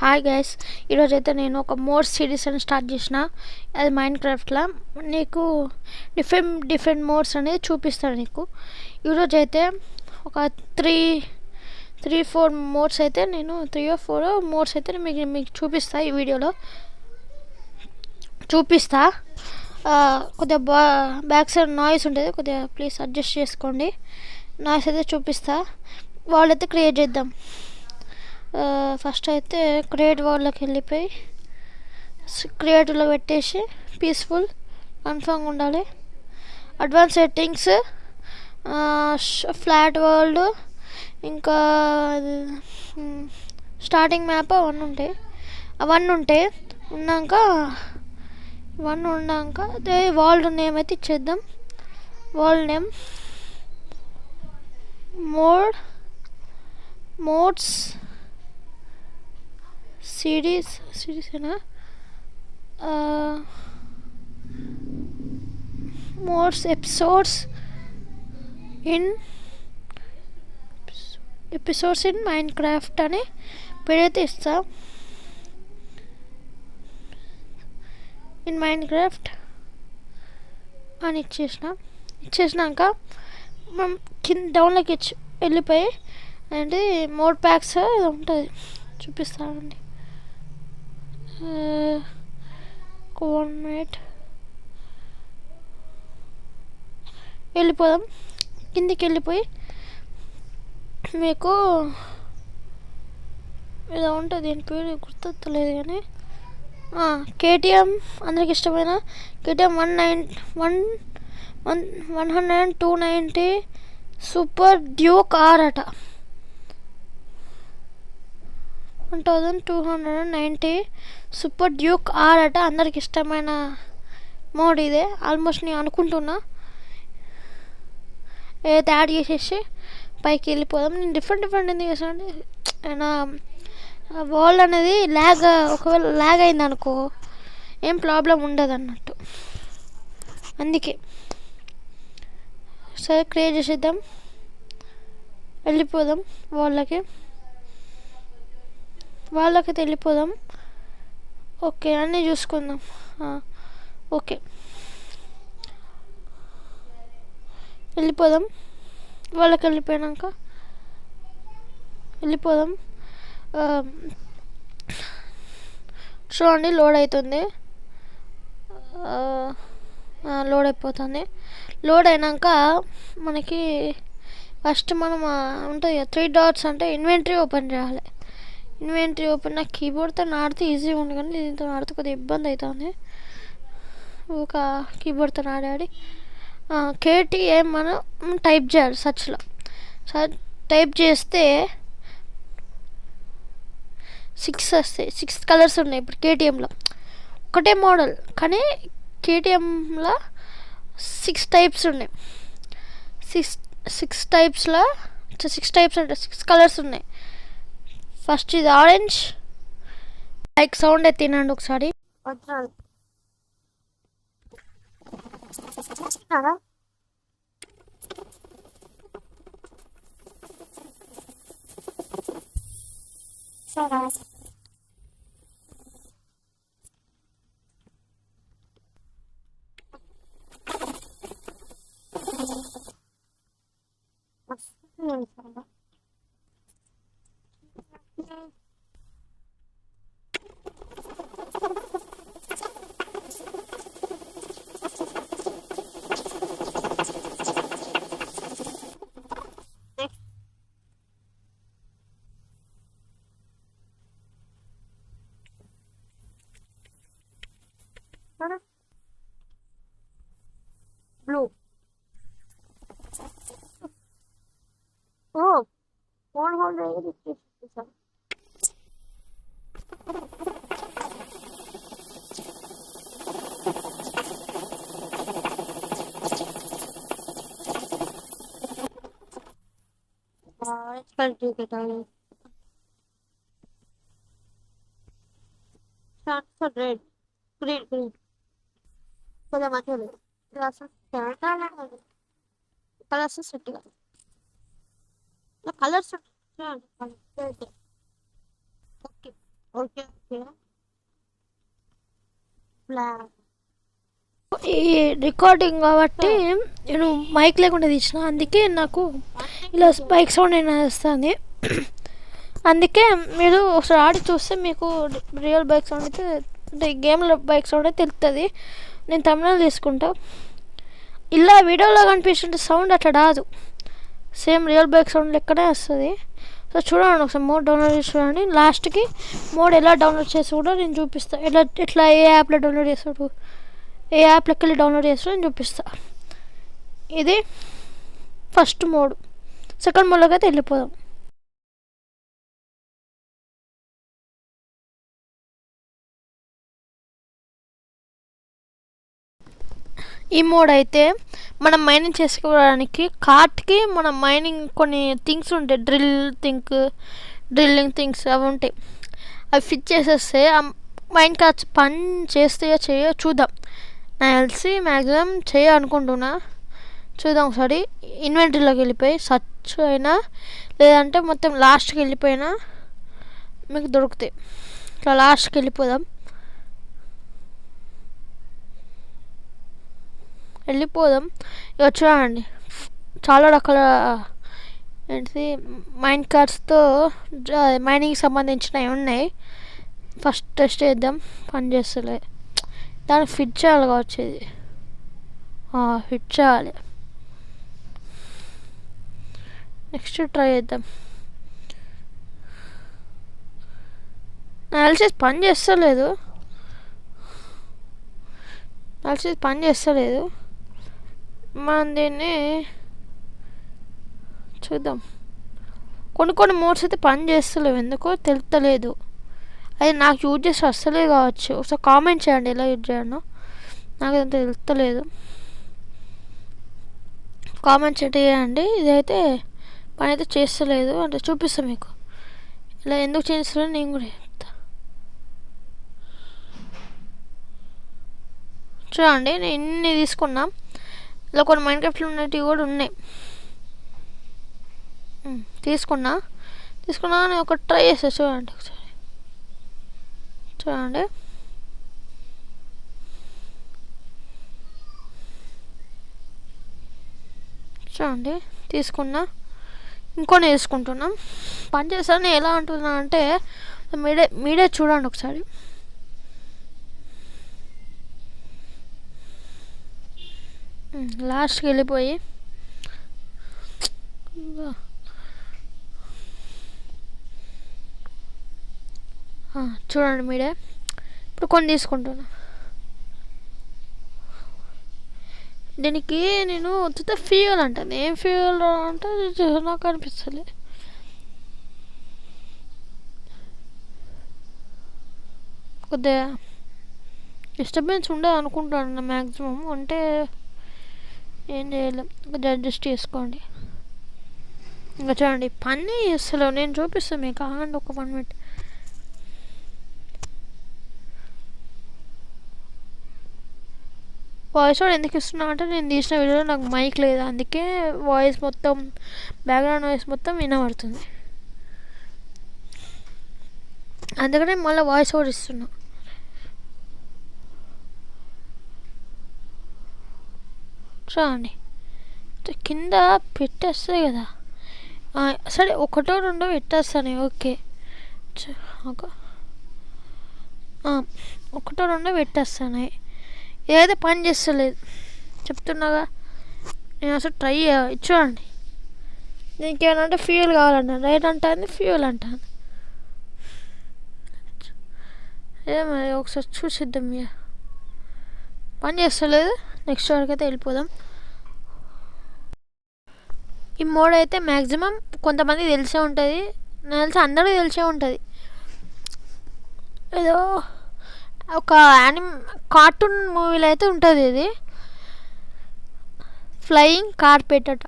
Hi guys, ఈరోజు అయితే నేను ఒక మోడ్ సిరీస్ అని స్టార్ట్ చేసిన. అది మైండ్ క్రాఫ్ట్లో నీకు డిఫరెంట్ మోడ్స్ అనేది చూపిస్తాను. నీకు ఈరోజు అయితే ఒక త్రీ ఫోర్ మోడ్స్ అయితే నేను 3 or 4 మోడ్స్ అయితే మీకు చూపిస్తా. ఈ వీడియోలో చూపిస్తా. కొద్దిగా బ్యాక్ సైడ్ నాయిస్ ఉంటుంది, కొద్దిగా ప్లీజ్ అడ్జస్ట్ చేసుకోండి. నాయిస్ అయితే చూపిస్తా. వాళ్ళైతే క్రియేట్ చేద్దాం. ఫస్ట్ అయితే క్రియేట్ వాళ్ళకి వెళ్ళిపోయి క్రియేటివ్లో పెట్టేసి పీస్ఫుల్ కన్ఫర్మ్గా ఉండాలి. అడ్వాన్స్ సెట్టింగ్స్, ఫ్లాట్ వరల్డ్, ఇంకా స్టార్టింగ్ మ్యాప్ అవన్నీ ఉన్నాక అదే వరల్డ్ నేమ్ అయితే ఇచ్చేద్దాం. వరల్డ్ నేమ్ మోడ్స్ సిరీస్ ఏనా, modes episodes in mind craft అని పేరైతే ఇస్తా. ఇన్ మైండ్ క్రాఫ్ట్ అని ఇచ్చేసినాక మనం కింద డౌన్లోకి వెళ్ళిపోయి అంటే మోడ్ ప్యాక్స్ ఉంటుంది చూపిస్తానండి. 1 minute వెళ్ళిపోదాం. కిందికి వెళ్ళిపోయి మీకు ఇలా ఉంటుంది, దీని పేరు గుర్తొత్తలేదు కానీ కేటీఎం, అందరికి ఇష్టమైన కేటీఎం 100 సూపర్ డ్యూక్ ఆర్ అట. 1290 సూపర్ డ్యూక్ ఆర్ అట. అందరికి ఇష్టమైన మోడ్ ఇదే. ఆల్మోస్ట్ నేను అనుకుంటున్నా ఏదైతే యాడ్ చేసేసి పైకి వెళ్ళిపోదాం. నేను డిఫరెంట్ ఎందుకు చేస్తానంటే నా వరల్డ్ అనేది ఒకవేళ ల్యాగ్ అయింది అనుకో ఏం ప్రాబ్లం ఉండదు అన్నట్టు. అందుకే సరే క్రియేట్ చేసేద్దాం, వెళ్ళిపోదాం వాళ్ళకైతే వెళ్ళిపోదాం. ఓకే, అన్నీ చూసుకుందాం. ఓకే, వెళ్ళిపోదాం. వాళ్ళకి వెళ్ళిపోయాక వెళ్ళిపోదాం. చూడండి, లోడ్ అవుతుంది. లోడ్ అయిపోతుంది. లోడ్ అయినాక మనకి ఫస్ట్ మనం ఉంటుంది 3 dots అంటే ఇన్వెంటరీ ఓపెన్ చేయాలి. ఇన్వెంటరీ ఓపెన్ నాకు కీబోర్డ్తో ఆడితే ఈజీగా ఉంది, కానీ దీంతో ఆడితే కొద్దిగా ఇబ్బంది అవుతుంది. ఒక కీబోర్డ్తో ఆడి కేటీఎం మనం టైప్ చేయాలి. సర్చ్లో టైప్ చేస్తే 6 వస్తాయి. 6 కలర్స్ ఉన్నాయి ఇప్పుడు కేటీఎంలో. ఒకటే మోడల్ కానీ కేటీఎంలో 6 టైప్స్ ఉన్నాయి. 6 టైప్స్లో 6 టైప్స్ అంటే 6 కలర్స్ ఉన్నాయి. ఫస్ట్ ఇది ఆరెంజ్. లైక్ సౌండ్ అయితే తినండి ఒకసారి. Blue. Phone hold red, green కొంచెం మధ్యలో కలర్స్ సెట్ కాదు. Colours okay. Okay okay plan. ఈ రికార్డింగ్ కాబట్టి నేను మైక్ లేకుండా తీసిన, అందుకే నాకు ఇలా బైక్ సౌండ్ అయినా వస్తుంది. అందుకే మీరు ఒకసారి ఆడి చూస్తే మీకు రియల్ బైక్ సౌండ్ అయితే, అంటే గేమ్లో బైక్ సౌండ్ అయితే తెలుస్తుంది. నేను తమిళ తీసుకుంటా. ఇలా వీడియోలో కనిపిస్తుంటే సౌండ్ అట్లా రాదు, సేమ్ రియల్ బైక్ సౌండ్ లెక్కనే వస్తుంది. సో చూడండి ఒకసారి మోడ్ డౌన్లోడ్ చేసి చూడండి. లాస్ట్కి మోడ్ ఎలా డౌన్లోడ్ చేసి కూడా నేను చూపిస్తాను. ఎట్లా ఏ యాప్లో డౌన్లోడ్ చేస్తాడు, ఏ యాప్లోకి వెళ్ళి డౌన్లోడ్ చేస్తాడో నేను చూపిస్తాను. ఇది ఫస్ట్ మోడ్. సెకండ్ మోడ్లోకి అయితే వెళ్ళిపోదాం. ఈ మోడ్ అయితే మనం మైనింగ్ చేసుకోవడానికి కార్ట్కి మనం మైనింగ్ కొన్ని థింగ్స్ ఉంటాయి, డ్రిల్లింగ్ థింగ్స్ అవి ఉంటాయి. అవి ఫిట్ చేసేస్తే ఆ మైన్ కార్ట్స్ పని చేస్తాయో చేయో చూద్దాం. నాకు తెలిసి మ్యాక్సిమం చేయాలనుకుంటున్నా. చూద్దాం ఒకసారి. ఇన్వెంటరీలోకి వెళ్ళిపోయి సర్చ్ అయినా, లేదంటే మొత్తం లాస్ట్కి వెళ్ళిపోయినా మీకు దొరుకుతాయి. ఇట్లా లాస్ట్కి వెళ్ళిపోదాం. ఇక చూడండి, చాలా రకాల ఏంటిది మైన్ కార్డ్స్తో మైనింగ్కి సంబంధించినవి ఉన్నాయి. ఫస్ట్ టెస్ట్ చేద్దాం. పని చేస్తలే, దాన్ని ఫిట్ చేయాలి కావచ్చు. ఇది ఫిట్ చేయాలి. నెక్స్ట్ ట్రై చేద్దాం. నాకు తెలిసి పని చేస్తలేదు. మనం దీన్ని చూద్దాం. కొన్ని మోడ్స్ అయితే పని చేస్తలేవు, ఎందుకో తెలుస్తలేదు. అది నాకు యూజ్ చేసి వస్తలే కావచ్చు. ఒకసారి కామెంట్ చేయండి ఎలా యూజ్ చేయను, నాకు అంత తెలుస్తలేదు. కామెంట్ చేయండి. ఇదైతే పని అయితే చేస్తలేదు అంటే చూపిస్తాను మీకు. ఇలా ఎందుకు చేస్తలేదు నేను కూడా చెప్తా. చూడండి, నేను ఇన్ని తీసుకున్నా. ఇలా కొన్ని మైండ్ క్రాఫ్ట్లు ఉన్నవి కూడా ఉన్నాయి. తీసుకున్నా నేను ఒక ట్రై చేస్తాను. చూడండి ఒకసారి. చూడండి తీసుకున్నా. ఇంకొని తీసుకుంటున్నాం. పని చేస్తాను. ఎలా అంటున్నా అంటే మీడే చూడండి ఒకసారి. లాస్ట్కి వెళ్ళిపోయి చూడండి మీడే. ఇప్పుడు కొన్ని తీసుకుంటున్నా. దీనికి నేను ఉత్తితే ఫ్యూయల్ అంటాను. ఏం ఫ్యూయల్ అంటే నాకు అనిపిస్తలే. కొద్దిగా డిస్టర్బెన్స్ ఉండదు అనుకుంటాను మ్యాక్సిమం. అంటే ఏం చేయలేం, కొంచెం అడ్జస్ట్ చేసుకోండి. ఇంకా చూడండి పని చేస్తలేవు. నేను చూపిస్తాను మీకు, ఆగండి ఒక 1 minute. వాయిస్ కూడా ఎందుకు ఇస్తున్నా అంటే, నేను తీసిన వీడియోలో నాకు మైక్ లేదు, అందుకే వాయిస్ మొత్తం బ్యాక్గ్రౌండ్ వాయిస్ మొత్తం వినబడుతుంది. అందుకనే మళ్ళీ వాయిస్ కూడా ఇస్తున్నా. చూడండి కింద పెట్టేస్తుంది కదా. సరే ఒకటో రెండో పెట్టేస్తాను. ఓకే, ఒకటో రెండో పెట్టేస్తాను. ఏదైతే పని చేస్తలేదు చెప్తున్నాగా. నేను అసలు ట్రై చూడండి. దీనికి ఏమంటే ఫ్యూయల్ కావాలంటాను. రైట్ అంటాను, ఫ్యూయల్ అంటాను. మరి ఒకసారి చూసిద్దాం. ఇక పని చేస్తలేదు. నెక్స్ట్ వరకు అయితే వెళ్ళిపోదాం. ఈ మోడ్ అయితే మ్యాక్సిమం కొంతమంది తెలిసే ఉంటుంది. నాకు తెలిసి అందరికీ తెలిసే ఉంటుంది. ఏదో ఒక కార్టూన్ మూవీలో అయితే ఉంటుంది ఇది, ఫ్లయింగ్ కార్పెట్ అట.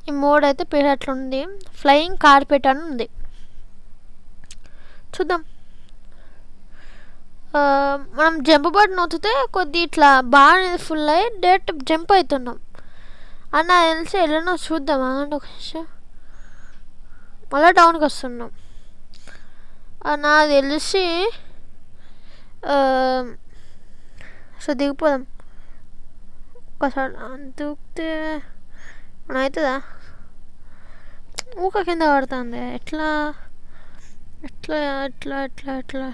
ఈ మోడ్ అయితే పేరు అట్లా ఉంది, ఫ్లయింగ్ కార్పెట్ అని ఉంది. చూద్దాం. మనం జంప్ బటన్ నొత్తితే కొద్ది ఇట్లా బాగా ఫుల్ అయ్యి డైరెక్ట్ జంప్ అవుతున్నాం అన్న తెలిసి వెళ్ళినా చూద్దాం. అంటే ఒక నిమిషం, మళ్ళీ డౌన్కి వస్తున్నాం. నాకు తెలిసి సో దిగిపోదాం ఒకసారి దూకితే మనం అవుతుందా ఊక కింద పడుతుంది ఎట్లా ఎట్లా ఎట్లా ఎట్లా ఎట్లా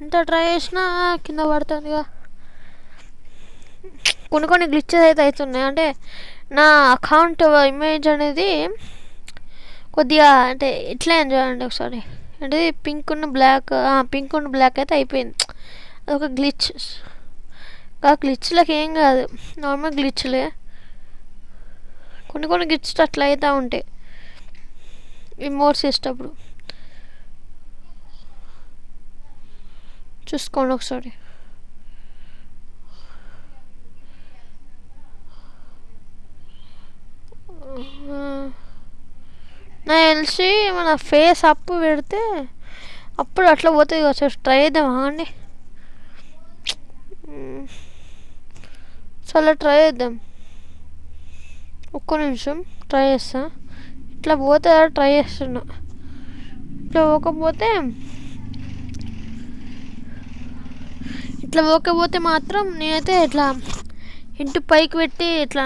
ఎంత ట్రై చేసినా కింద పడుతుందిగా కొన్ని గ్లిచెస్ అయితే అవుతున్నాయి అంటే నా అకౌంట్ ఇమేజ్ అనేది కొద్దిగా అంటే ఎట్లా చూడండి ఒకసారి అంటే పింక్ ఉన్న బ్లాక్ అయితే అయిపోయింది అదొక గ్లిచ్ ఆ గ్లిచ్లకి ఏం కాదు నార్మల్ గ్లిచ్లే కొన్ని గ్లిచ్ అట్లా అవుతూ ఉంటాయి ఇమోట్స్ చేసేటప్పుడు చూసుకోండి ఒకసారి నాకు తెలిసి మన ఫేస్ అప్ పెడితే అప్పుడు అట్లా పోతుంది ఒకసారి ట్రై చేద్దామా అండి చాలా ట్రై చేద్దాం ఒక్క నిమిషం ట్రై చేస్తా ఇట్లా పోతే ట్రై చేస్తున్నా ఇట్లా పోకపోతే మాత్రం నేనైతే ఇట్లా ఇంటి పైకి పెట్టి ఇట్లా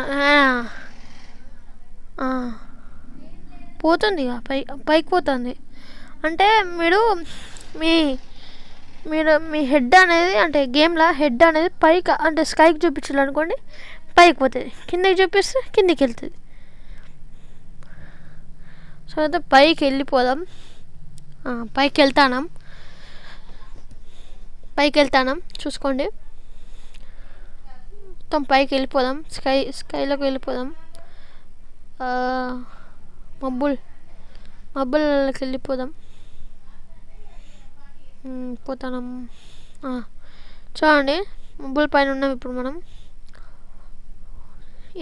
పోతుంది ఇక పైకి పోతుంది అంటే మీ హెడ్ అనేది అంటే గేమ్లో హెడ్ అనేది పైకి అంటే స్కైకి చూపించాలనుకోండి పైకి పోతుంది కిందకి చూపిస్తే కిందికి వెళ్తుంది సో అయితే పైకి వెళ్ళిపోదాం పైకి వెళ్తాను చూసుకోండి మొత్తం పైకి వెళ్ళిపోదాం స్కైలోకి వెళ్ళిపోదాం మబ్బులకి వెళ్ళిపోదాం పోతాం చూడండి మబ్బుల పైన ఉన్నాం ఇప్పుడు మనం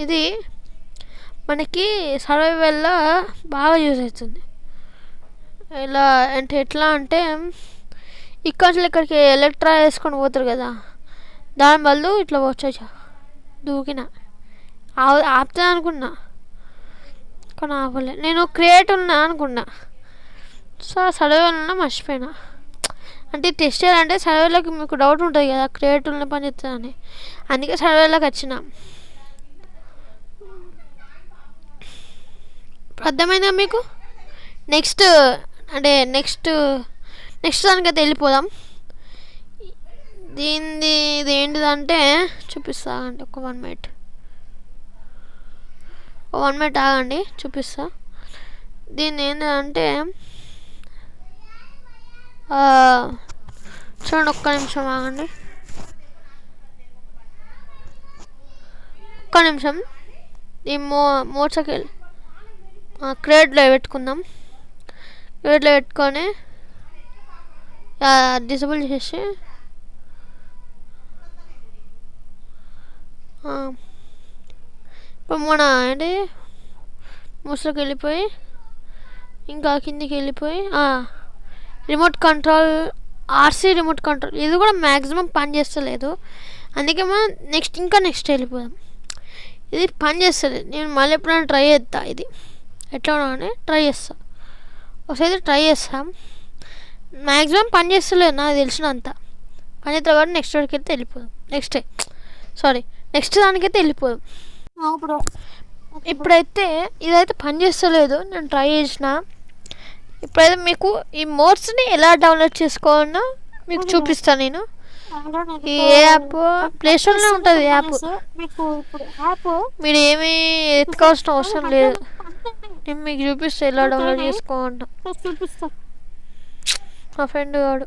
ఇది మనకి సర్వైవల్లో బాగా యూజ్ అవుతుంది ఇలా అంటే ఎట్లా అంటే ఇక్కడ ఇక్కడికి ఎలక్ట్రా వేసుకొని పోతారు కదా దాని బదులు ఇట్లా వచ్చా దూకిన ఆపుతా అనుకున్నా కానీ ఆపలే నేను క్రియేట్ ఉన్నా అనుకున్నా సో సర్వైవల్ మర్చిపోయినా అంటే టెస్ట్ చేయాలంటే సర్వైవల్లోకి మీకు డౌట్ ఉంటుంది కదా క్రియేట్ ఉన్న పని చేస్తుందని అందుకే సర్వైవల్లోకి వచ్చిన అర్థమైందా మీకు నెక్స్ట్ దానికైతే వెళ్ళిపోదాం ఇది ఏంటిదంటే చూపిస్తా అండి ఒక 1 మినిట్ ఆగండి చూపిస్తా దీన్ని ఏంటంటే చూడండి ఒక్క నిమిషం ఆగండి ఈ మోడ్స్కి వెళ్ళి క్రియేట్లో పెట్టుకుందాం క్రియేట్లో పెట్టుకొని డిసేబుల్ చేసి ఇప్పుడు మన ఏంటి మూసలోకి వెళ్ళిపోయి ఇంకా కిందికి వెళ్ళిపోయి remote control RC remote control ఇది కూడా మ్యాక్సిమం పని చేస్తలేదు అందుకే మనం నెక్స్ట్ వెళ్ళిపోదాం ఇది పని చేస్తలేదు నేను మళ్ళీ ఎప్పుడైనా ట్రై చేస్తా ఇది ఎట్లా అని ట్రై చేస్తా ఒకసారి ట్రై చేస్తాం మ్యాక్సిమం పని చేస్తలేదు నాకు తెలిసినంత పని చేస్తా కాబట్టి నెక్స్ట్ వాడికి అయితే వెళ్ళిపోదాం నెక్స్ట్ దానికైతే వెళ్ళిపోదాం ఇప్పుడైతే ఇదైతే పని చేస్తలేదు నేను ట్రై చేసిన ఇప్పుడైతే మీకు ఈ మోడ్స్ని ఎలా డౌన్లోడ్ చేసుకోవాలన్నా మీకు చూపిస్తాను నేను ఈ యాప్ ప్లేస్టోర్లో ఉంటుంది యాప్ మీరు ఏమీ ఎత్తుకోవాల్సిన అవసరం లేదు నేను మీకు చూపిస్తా ఎలా డౌన్లోడ్ చేసుకోవాలన్నా మా ఫ్రెండ్ వాడు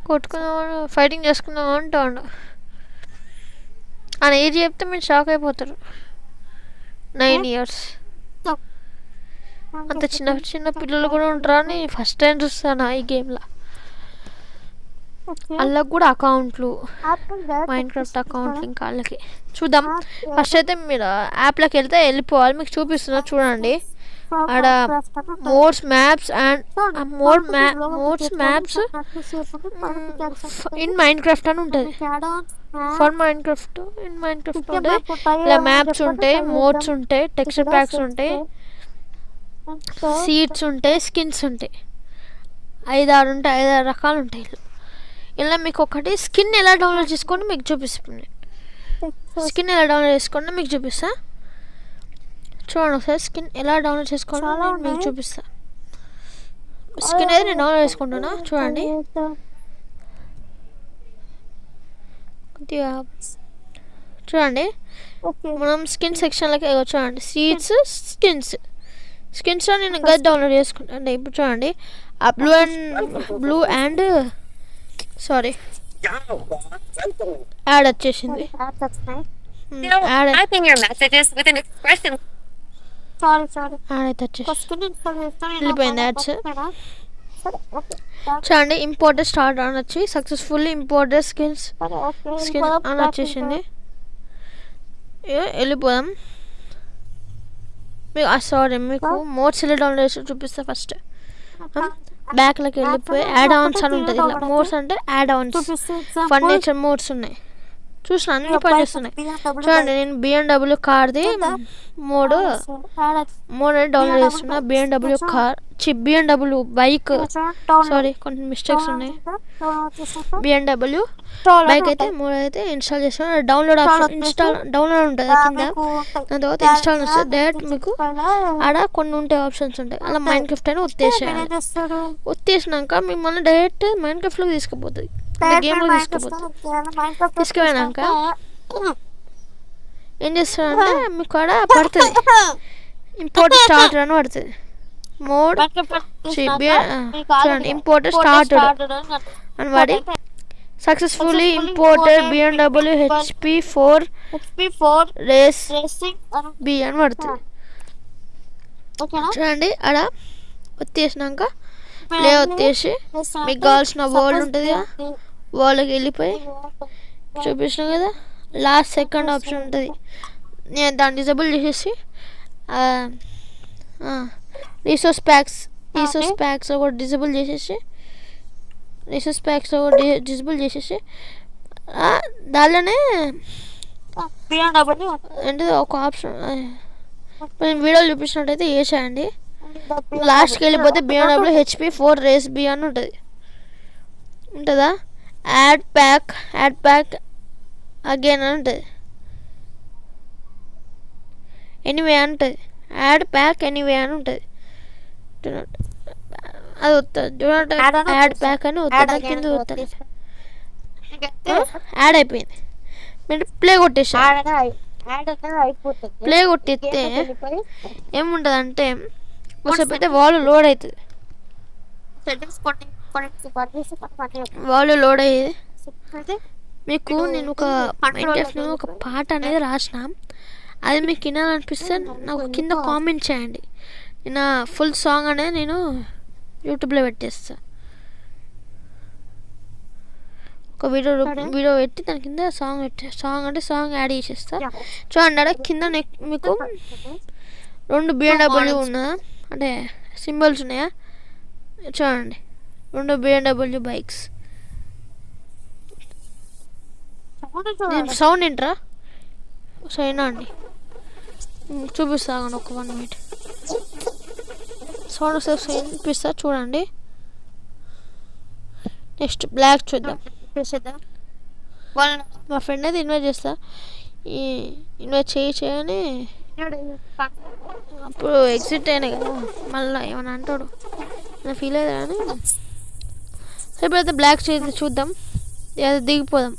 కొట్టుకుందామని ఫైటింగ్ చేసుకుందాం అంటాడు ఆయన ఏజ్ చెప్తే మీరు షాక్ అయిపోతారు 9 years అంత చిన్న పిల్లలు కూడా ఉంటారా అని ఫస్ట్ టైం చూస్తాను ఈ గేమ్లో వాళ్ళకి కూడా అకౌంట్లు మైన్క్రాఫ్ట్ అకౌంట్లు ఇంకా వాళ్ళకి చూద్దాం ఫస్ట్ అయితే మీరు యాప్లోకి వెళ్తే వెళ్ళిపోవాలి మీకు చూపిస్తున్నా చూడండి ఆడ మోడ్స్ మ్యాప్స్ ఇన్ మైన్క్రాఫ్ట్ అని ఉంటుంది ఫర్ మైన్క్రాఫ్ట్ ఇన్ మైన్క్రాఫ్ట్ ఉంటుంది ఇలా మ్యాప్స్ ఉంటాయి మోడ్స్ ఉంటాయి టెక్స్చర్ ప్యాక్స్ ఉంటాయి సీడ్స్ ఉంటాయి, స్కిన్స్ ఉంటాయి, 5-6 ఉంటాయి, 5-6 రకాలు ఉంటాయి. ఇలా మీకు ఒకటి స్కిన్ ఎలా డౌన్లోడ్ చేసుకోండి మీకు చూపిస్తాను. నేను స్కిన్ ఎలా డౌన్లోడ్ చేసుకోండి మీకు చూపిస్తా. చూడండి ఒకసారి స్కిన్ ఎలా డౌన్లోడ్ చేసుకోండి నేను మీకు చూపిస్తా. స్కిన్ అయితే నేను డౌన్లోడ్ చేసుకుంటున్నా. చూడండి కొద్దిగా చూడండి, మనం స్కిన్ సెక్షన్లోకి చూడండి, సీడ్స్, స్కిన్స్లో నేను గది డౌన్లోడ్ చేసుకుంటాను. ఇప్పుడు చూడండి ఆ బ్లూ అండ్ సారీ యాడ్ వచ్చేసింది. యాడ్ అయితే వెళ్ళిపోయింది యాడ్స్. చూడండి ఇంపోర్టెడ్ స్టార్ట్ అని వచ్చి సక్సెస్ఫుల్లీ ఇంపోర్టెడ్ స్కిన్ అని వచ్చేసింది. వెళ్ళిపోదాం. మీకు సారీ మీకు మోడ్స్ ఎలా డౌన్లోడ్ చేసి చూపిస్తా. ఫస్ట్ బ్యాక్లోకి వెళ్ళిపోయి యాడ్ ఆన్స్ అని ఉంటుంది. ఇలా మోడ్స్ అంటే యాడ్ ఆన్స్, ఫర్నిచర్ మోడ్స్ ఉన్నాయి. చూసిన అన్ని పనిచేస్తున్నాయి. చూడండి నేను BMW కార్ది మోడ్ డౌన్లోడ్ చేస్తున్నా. BMW car BMW bike, sorry కొన్ని మిస్టేక్స్ ఉన్నాయి. BMW బైక్ అయితే మోడ్ అయితే ఇన్స్టాల్ చేస్తున్నా. డౌన్లోడ్ ఆప్షన్ డౌన్లోడ్ ఉంటుంది కింద, దాని తర్వాత ఇన్స్టాల్ వస్తుంది. డైరెక్ట్ మీకు ఆడ కొన్ని ఉంటాయి ఆప్షన్స్ ఉంటాయి. అలా Minecraft అని ఒత్తేసినాక మిమ్మల్ని డైరెక్ట్ Minecraftలోకి తీసుకుపోతుంది, గేమ్లో తీసుకుపోయినాక ఏం చేస్తారంటే మీకు ఆడ పడుతుంది ఇంపోర్ట్ స్టార్టర్ అని పడుతుంది. మోడ్ చూడండి ఇంపోర్టెడ్ స్టార్టెడ్ అని పడి successfully imported BMW HP4 race B అని పడుతుంది. చూడండి ఆడ వచ్చేసినాక ప్లే వచ్చేసి మీకు కావాల్సిన వరల్డ్ ఉంటుంది కదా, వరల్డ్కి వెళ్ళిపోయి చూపించిన కదా లాస్ట్ సెకండ్ ఆప్షన్ ఉంటుంది. నేను దాన్ని డిజేబుల్ చేసేసి రీసోర్స్ ప్యాక్స్ ఒకటి డిజేబుల్ చేసేసి దానిలోనే అంటే ఒక ఆప్షన్ నేను వీడియోలో చూపించినట్టయితే వేసేయండి. లాస్ట్కి వెళ్ళిపోతే BMW HP4 రేస్ B అని ఉంటుందా. యాడ్ ప్యాక్ అగైన్ అని ఉంటుంది. ఎనీవే అని ఉంటుంది. యాడ్ ప్యాక్ ఎనీవే అని ఉంటుంది. అది వస్తుంది. యాడ్ ప్యాక్ అని వస్తుంది. కింద వస్తుంది. యాడ్ అయిపోయింది. మీరు ప్లే కొట్టేసా. ప్లే కొట్టిస్తే ఏముంటుంది అంటే ఒకసేపు అయితే వాల్ లోడ్ అవుతుంది. లోడ్ అయ్యేది మీకు నేను ఒక పాట అనేది రాసిన, అది మీకు వినాలనిపిస్తే నాకు కింద కామెంట్ చేయండి. నేను ఫుల్ సాంగ్ అనేది నేను యూట్యూబ్లో పెట్టేస్తా. ఒక వీడియో పెట్టి దాని కింద సాంగ్ యాడ్ చేసేస్తా. చూడండి అక్కడ కింద మీకు 2 BMW ఉన్నా అంటే సింబల్స్ ఉన్నాయా చూడండి, 2 BMW బైక్స్. సౌండ్ ఏంట్రా సైనా అండి చూపిస్తాను ఒక 1 minute. సౌండ్ వస్తే వినిపిస్తా చూడండి. నెక్స్ట్ బ్లాక్ చూద్దాం. మా ఫ్రెండ్ అయితే ఇన్వైట్ చేస్తా. ఇన్వైట్ చేయని అప్పుడు ఎగ్జిట్ అయినా కదా మళ్ళీ ఏమన్నా అంటాడు నేను ఫీల్ అయ్యా అని. ఎప్పుడైతే బ్లాక్ చేసి చూద్దాం. ఇదైతే దిగిపోదాం.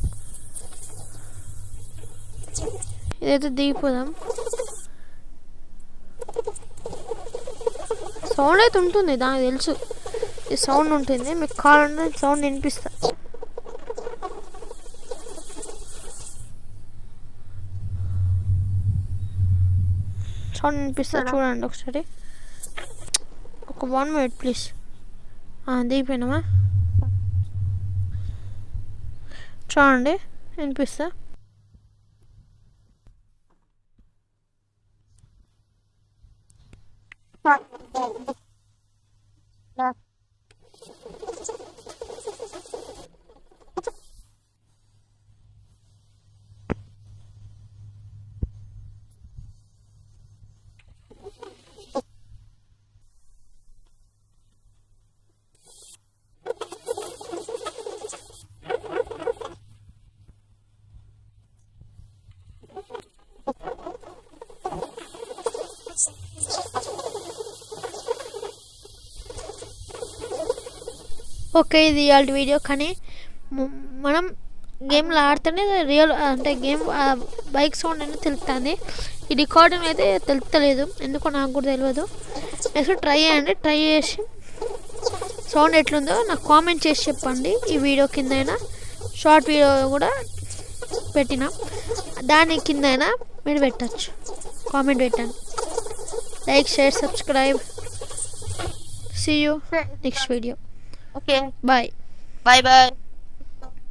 సౌండ్ అయితే ఉంటుంది, దానికి తెలుసు ఈ సౌండ్ ఉంటుంది. మీకు కావాలంటే సౌండ్ వినిపిస్తా. చూడండి ఒకసారి. ఒక 1 minute ప్లీజ్. దిగిపోయినామా చూడండి వినిపిస్తా. ఓకే, ఇది ఇవాళ వీడియో. కానీ మనం గేమ్లో ఆడితేనే రియల్ అంటే గేమ్ బైక్ సౌండ్ అనేది తెలుస్తుంది. ఈ రికార్డింగ్ అయితే తెలుస్తలేదు, ఎందుకో నాకు కూడా తెలియదు. నెక్స్ట్ ట్రై చేయండి, ట్రై చేసి సౌండ్ ఎట్లుందో నాకు కామెంట్ చేసి చెప్పండి. ఈ వీడియో కిందైనా షార్ట్ వీడియో కూడా పెట్టిన దాని కిందైనా మీరు పెట్టచ్చు, కామెంట్ పెట్టండి. Like, share, subscribe. See you next video. Okay, bye. Bye bye.